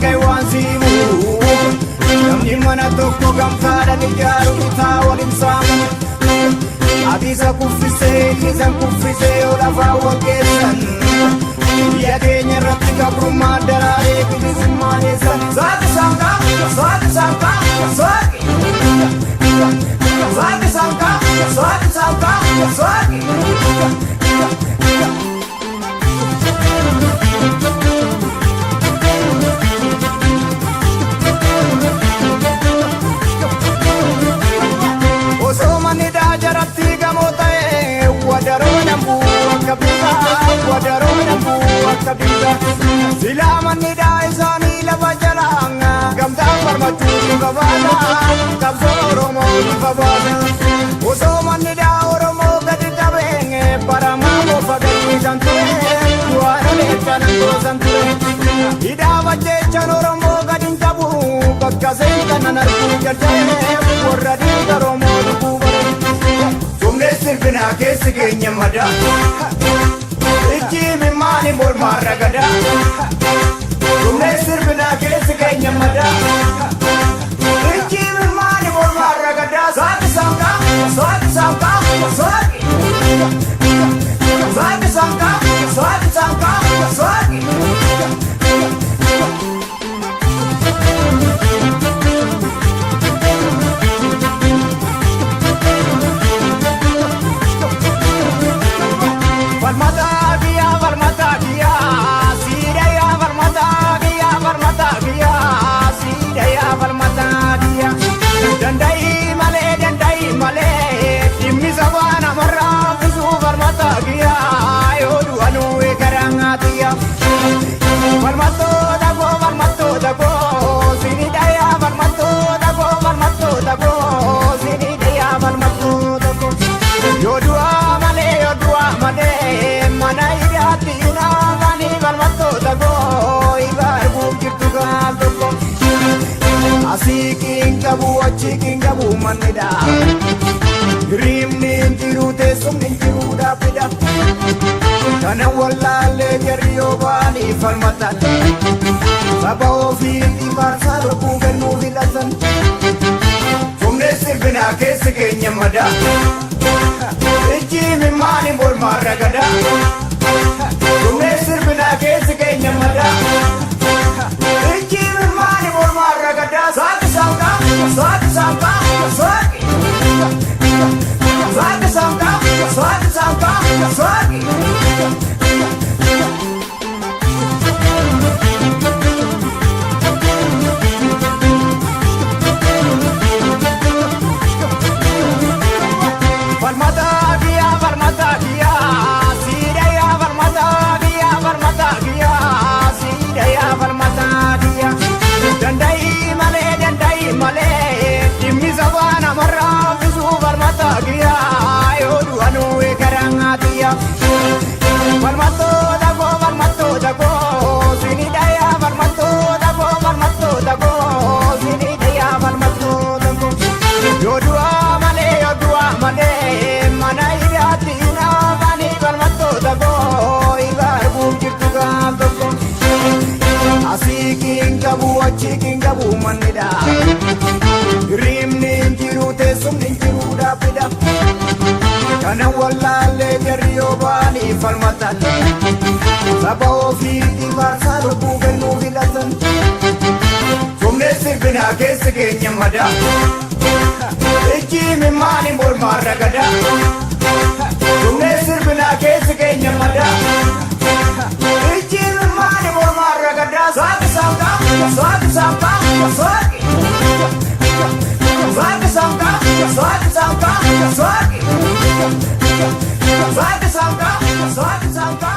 dhagay waan siimu namni mana tokko gamtaadhaan ijaaru bitaa waliin saamu ati isa kuffisee isan kuffisee yoo lafaa waggeessan biyya keenya irratti gabrummaa daraaree bilisummaa eessan saati sankaa saati sankaa saati saati sankaa saati sankaa saati Silamanni daisani laba jalanga gamtaan farmachuutu qabaata qabsoo Oromoo ni qabaata osoo manni daa Oromoo gadi qabeenge baramaa bofa gadhiisan ture du'aana leekkanan goosan ture hidhaaba jechaan Oromoo gadi hin qabu bakka seentan arguu jaljalee warra dhiiga Oromoo dhuguu bare sumne sirbinaa keessi keenya madaa Ijjiimi maani mormaa ragadaa Sumne sirbinaa keessi keenya madaa Ijjiimi maani mormaa ragadaa Saati sankaa, saati sankaa, saati Saati sankaa, saati sankaa, saati Asikin kabu achikin kabu manida Grimni intiru tesum intiru dapida Kana wallale geryo bani falmatan Saba ofi imarsa loku genu vilasan Sumne sirbina kesi kenya mada Ijimi mani bol maragada Sumne sirbina kesi kenya mada Ijimi mani bol maragada Saati sankaa, saati sankaa, saati Saati sankaa, saati sankaa, saati Asikin kabu achikin kabu manida Grimni intiru tesum intiru dapida Kana wallale geryo bani falmatan Saba ofi imarsa loku genu vilasan Sumne sirbina kesi kenya mada Ijimi mani morma ragada Sumne sirbina kesi kenya mada Ijimi mani morma ragada Saati sankaa, saati sankaa, saati Saati sankaa, saati sankaa, saati Saati sankaa, saati sankaa